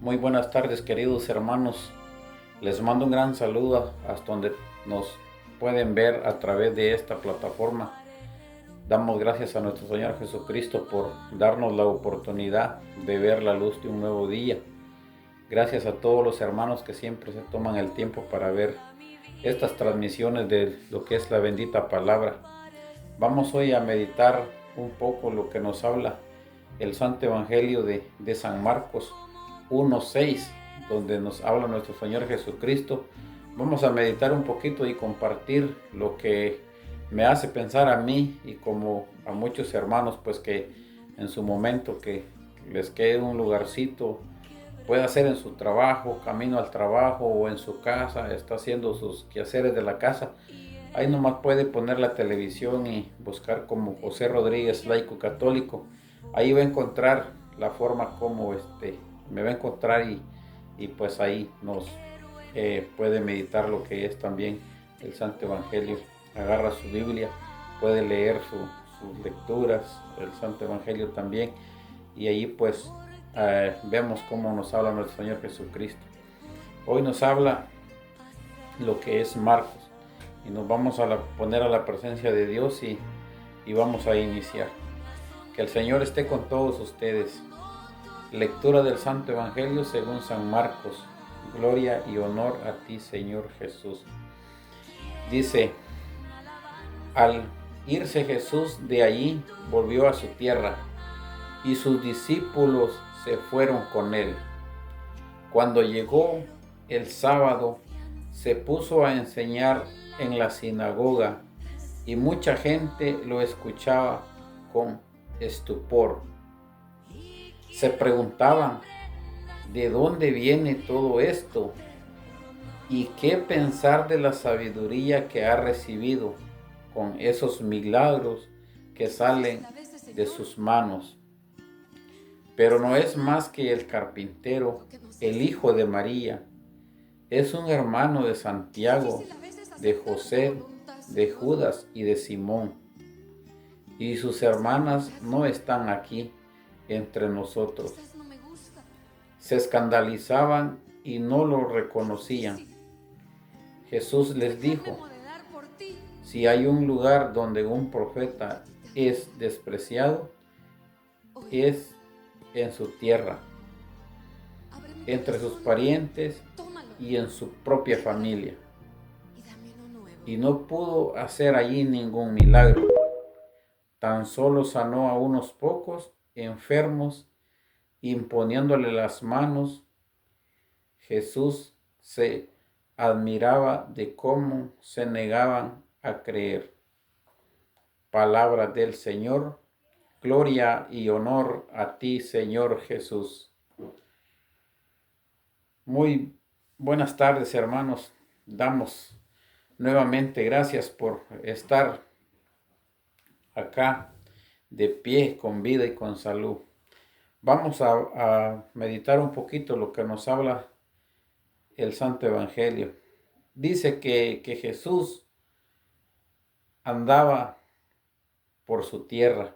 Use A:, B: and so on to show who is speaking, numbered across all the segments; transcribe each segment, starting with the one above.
A: Muy buenas tardes, queridos hermanos. Les mando un gran saludo hasta donde nos pueden ver a través de esta plataforma. Damos gracias a nuestro Señor Jesucristo por darnos la oportunidad de ver la luz de un nuevo día. Gracias a todos los hermanos que siempre se toman el tiempo para ver estas transmisiones de lo que es la bendita palabra. Vamos hoy a meditar un poco lo que nos habla el Santo Evangelio de San Marcos 1:6, donde nos habla nuestro Señor Jesucristo. Vamos a meditar un poquito y compartir lo que me hace pensar a mí y como a muchos hermanos, pues que en su momento que les quede un lugarcito, puede hacer en su trabajo, camino al trabajo o en su casa, está haciendo sus quehaceres de la casa. Ahí nomás puede poner la televisión y buscar como José Rodríguez, laico católico. Ahí va a encontrar la forma como me va a encontrar y pues ahí nos puede meditar lo que es también el Santo Evangelio. Agarra su Biblia, puede leer sus lecturas, el Santo Evangelio también, y ahí pues vemos cómo nos habla nuestro Señor Jesucristo. Hoy nos habla lo que es Marcos y nos vamos a poner a la presencia de Dios y vamos a iniciar. Que el Señor esté con todos ustedes. Lectura del Santo Evangelio según San Marcos. Gloria y honor a ti, Señor Jesús. Dice: al irse Jesús de allí, volvió a su tierra, y sus discípulos se fueron con él. Cuando llegó el sábado, se puso a enseñar en la sinagoga, y mucha gente lo escuchaba con estupor. Se preguntaban: ¿de dónde viene todo esto? ¿Y qué pensar de la sabiduría que ha recibido con esos milagros que salen de sus manos? Pero no es más que el carpintero, el hijo de María. Es un hermano de Santiago, de José, de Judas y de Simón. Y sus hermanas no están aquí entre nosotros. Se escandalizaban y no lo reconocían. Jesús les dijo: si hay un lugar donde un profeta es despreciado, es en su tierra, entre sus parientes y en su propia familia. Y no pudo hacer allí ningún milagro. Tan solo sanó a unos pocos enfermos, imponiéndole las manos. Jesús se admiraba de cómo se negaban a creer. Palabra del Señor. Gloria y honor a ti, Señor Jesús. Muy buenas tardes, hermanos. Damos nuevamente gracias por estar acá de pie, con vida y con salud. Vamos a meditar un poquito lo que nos habla el Santo Evangelio. Dice que Jesús andaba por su tierra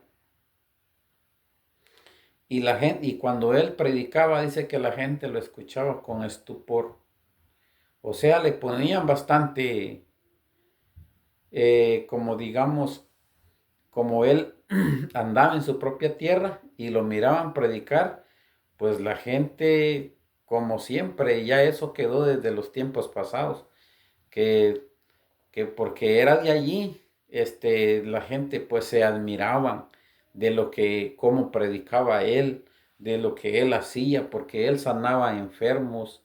A: y cuando él predicaba, dice que la gente lo escuchaba con estupor. O sea, le ponían bastante, como digamos, como él andaba en su propia tierra y lo miraban predicar, pues la gente, como siempre, ya eso quedó desde los tiempos pasados, que, que porque era de allí, la gente pues se admiraban de cómo predicaba él, de lo que él hacía, porque él sanaba enfermos,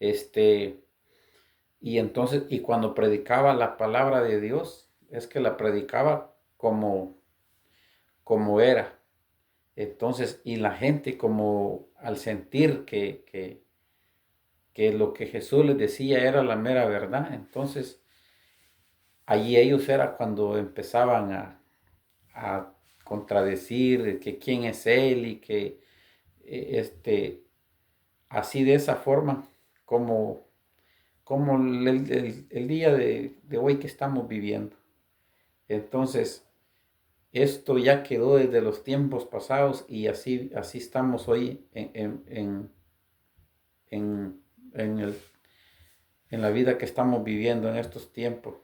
A: y entonces, y cuando predicaba la palabra de Dios, es que la predicaba como era. Entonces, y la gente como al sentir que lo que Jesús les decía era la mera verdad, entonces allí ellos era cuando empezaban a contradecir de que quién es él y que así de esa forma como el día de hoy que estamos viviendo. Entonces, esto ya quedó desde los tiempos pasados y así estamos hoy en, en, el, en la vida que estamos viviendo en estos tiempos.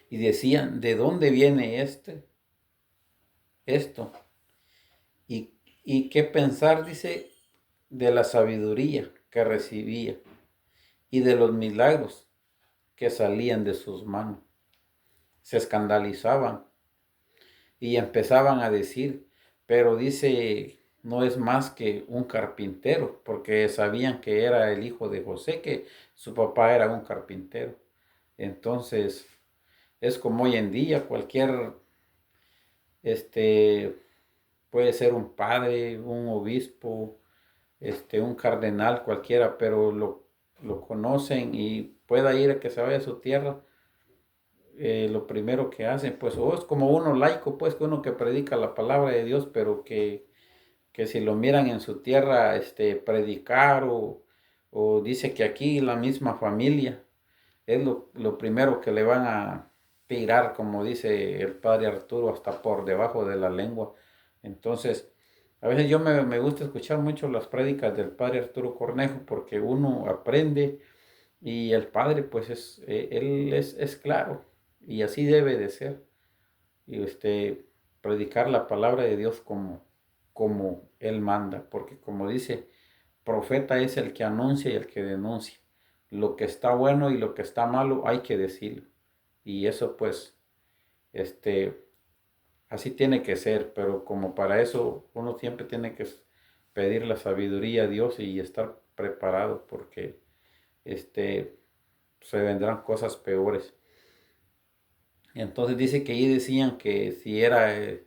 A: Y decían, ¿de dónde viene esto? Y qué pensar, dice, de la sabiduría que recibía y de los milagros que salían de sus manos. Se escandalizaban y empezaban a decir, pero dice, no es más que un carpintero, porque sabían que era el hijo de José, que su papá era un carpintero. Entonces, es como hoy en día, cualquier, este, puede ser un padre, un obispo, un cardenal, cualquiera, pero lo conocen y pueda ir a que se vaya a su tierra, lo primero que hacen, pues, o es como uno laico, pues, que uno que predica la palabra de Dios, pero que si lo miran en su tierra, predicar o dice que aquí la misma familia es lo primero que le van a tirar, como dice el padre Arturo, hasta por debajo de la lengua. Entonces, a veces yo me gusta escuchar mucho las prédicas del padre Arturo Cornejo porque uno aprende y el padre, pues, él es claro y así debe de ser. Y predicar la palabra de Dios como él manda, porque como dice, profeta es el que anuncia y el que denuncia. Lo que está bueno y lo que está malo hay que decirlo. Y eso pues, así tiene que ser, pero como para eso uno siempre tiene que pedir la sabiduría a Dios y estar preparado porque se vendrán cosas peores. Entonces dice que ahí decían que si era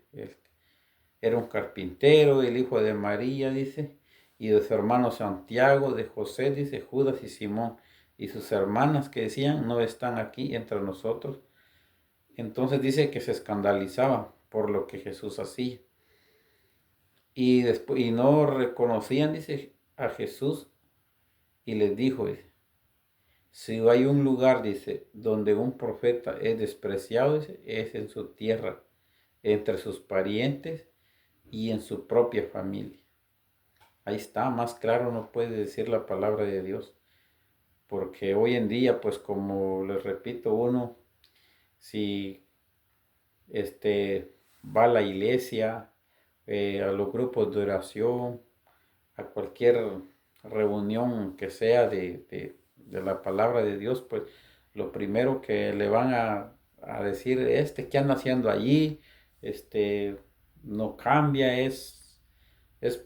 A: un carpintero, el hijo de María, dice, y de su hermano Santiago, de José, dice, Judas y Simón, y sus hermanas que decían, no están aquí entre nosotros. Entonces dice que se escandalizaban por lo que Jesús hacía. Y después, y no reconocían, dice, a Jesús, y les dijo, dice, si hay un lugar, dice, donde un profeta es despreciado, dice, es en su tierra, entre sus parientes y en su propia familia. Ahí está, más claro no puede decir la palabra de Dios. Porque hoy en día, pues como les repito, uno, si va a la iglesia, a los grupos de oración, a cualquier reunión que sea de la palabra de Dios, pues lo primero que le van a decir, ¿qué anda haciendo allí? No cambia, es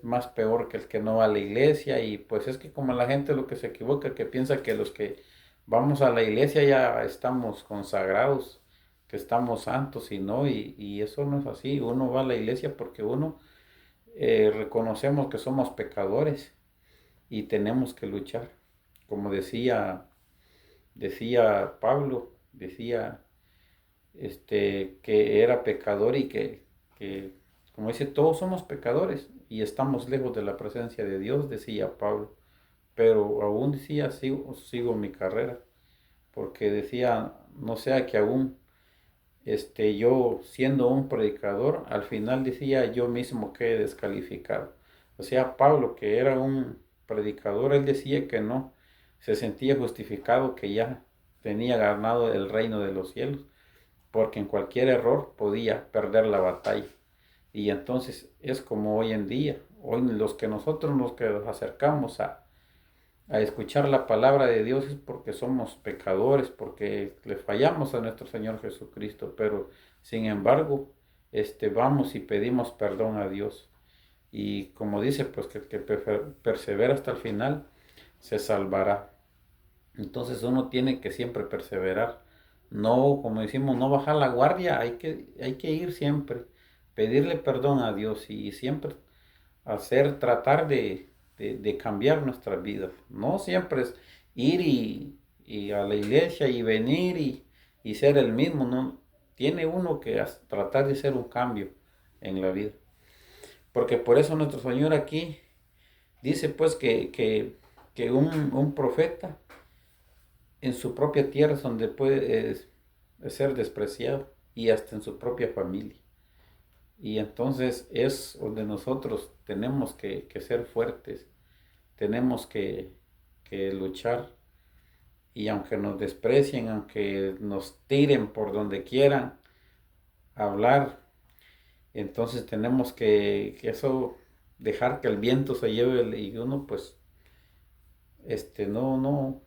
A: más peor que el que no va a la iglesia y pues es que como la gente lo que se equivoca, que piensa que los que vamos a la iglesia ya estamos consagrados, que estamos santos y no, y eso no es así. Uno va a la iglesia porque uno reconocemos que somos pecadores y tenemos que luchar. Como decía Pablo, decía que era pecador y que, como dice, todos somos pecadores y estamos lejos de la presencia de Dios, decía Pablo. Pero aún decía, sigo mi carrera, porque decía, no sea que aún yo siendo un predicador, al final decía yo mismo quedé descalificado. O sea, Pablo, que era un predicador, él decía que no, se sentía justificado que ya tenía ganado el reino de los cielos, porque en cualquier error podía perder la batalla. Y entonces es como hoy en día, hoy los que nosotros nos acercamos a escuchar la palabra de Dios es porque somos pecadores, porque le fallamos a nuestro Señor Jesucristo, pero sin embargo, vamos y pedimos perdón a Dios. Y como dice, pues que el que persevera hasta el final se salvará. Entonces uno tiene que siempre perseverar. No, como decimos, no bajar la guardia, hay que ir siempre, pedirle perdón a Dios y siempre tratar de cambiar nuestras vidas. No siempre es ir y a la iglesia y venir y ser el mismo, ¿no? Tiene uno que tratar de hacer un cambio en la vida. Porque por eso nuestro Señor aquí dice pues que un profeta en su propia tierra es donde puede ser despreciado y hasta en su propia familia. Y entonces es donde nosotros tenemos que ser fuertes, tenemos que luchar. Y aunque nos desprecien, aunque nos tiren por donde quieran hablar, entonces tenemos que eso, dejar que el viento se lleve y uno pues, no,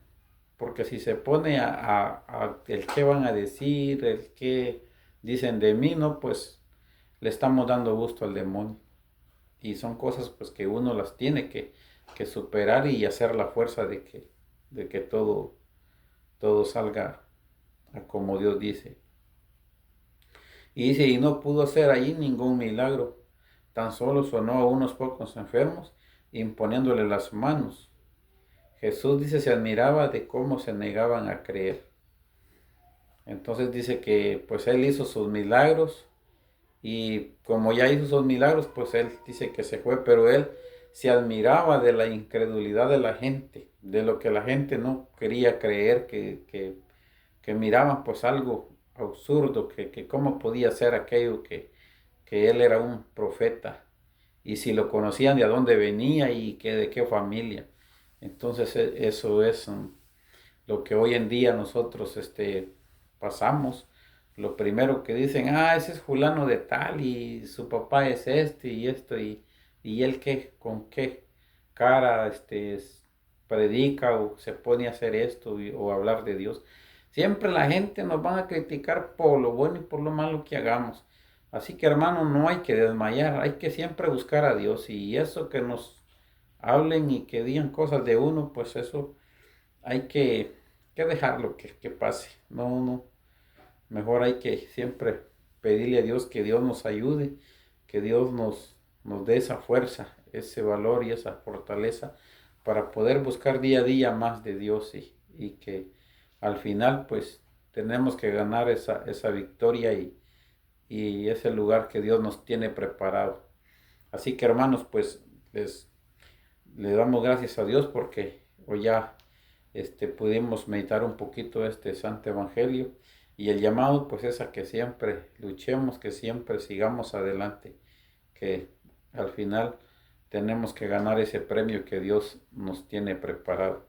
A: porque si se pone a el qué van a decir, el qué dicen de mí, no, pues le estamos dando gusto al demonio. Y son cosas pues que uno las tiene que superar y hacer la fuerza de que todo salga a como Dios dice. Y dice, y no pudo hacer allí ningún milagro, tan solo sonó a unos pocos enfermos, imponiéndole las manos. Jesús dice, se admiraba de cómo se negaban a creer. Entonces dice que pues él hizo sus milagros y como ya hizo sus milagros, pues él dice que se fue, pero él se admiraba de la incredulidad de la gente, de lo que la gente no quería creer, que miraban pues algo absurdo, que cómo podía ser aquello que él era un profeta y si lo conocían de a dónde venía y que de qué familia. Entonces eso es lo que hoy en día nosotros pasamos. Lo primero que dicen, ese es fulano de tal y su papá es este y esto y él qué, con qué cara predica o se pone a hacer esto o hablar de Dios. Siempre la gente nos van a criticar por lo bueno y por lo malo que hagamos. Así que hermano, no hay que desmayar, hay que siempre buscar a Dios y eso que nos hablen y que digan cosas de uno, pues eso hay que dejarlo que pase. No, no. Mejor hay que siempre pedirle a Dios que Dios nos ayude, que Dios nos dé esa fuerza, ese valor y esa fortaleza para poder buscar día a día más de Dios y que al final pues tenemos que ganar esa victoria y ese lugar que Dios nos tiene preparado. Así que hermanos, pues le damos gracias a Dios porque hoy ya pudimos meditar un poquito este Santo Evangelio y el llamado pues es a que siempre luchemos, que siempre sigamos adelante, que al final tenemos que ganar ese premio que Dios nos tiene preparado.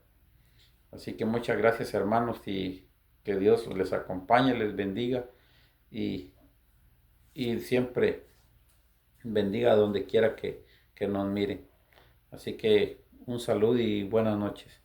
A: Así que muchas gracias hermanos y que Dios les acompañe, les bendiga y, y siempre bendiga donde quiera que nos miren. Así que un saludo y buenas noches.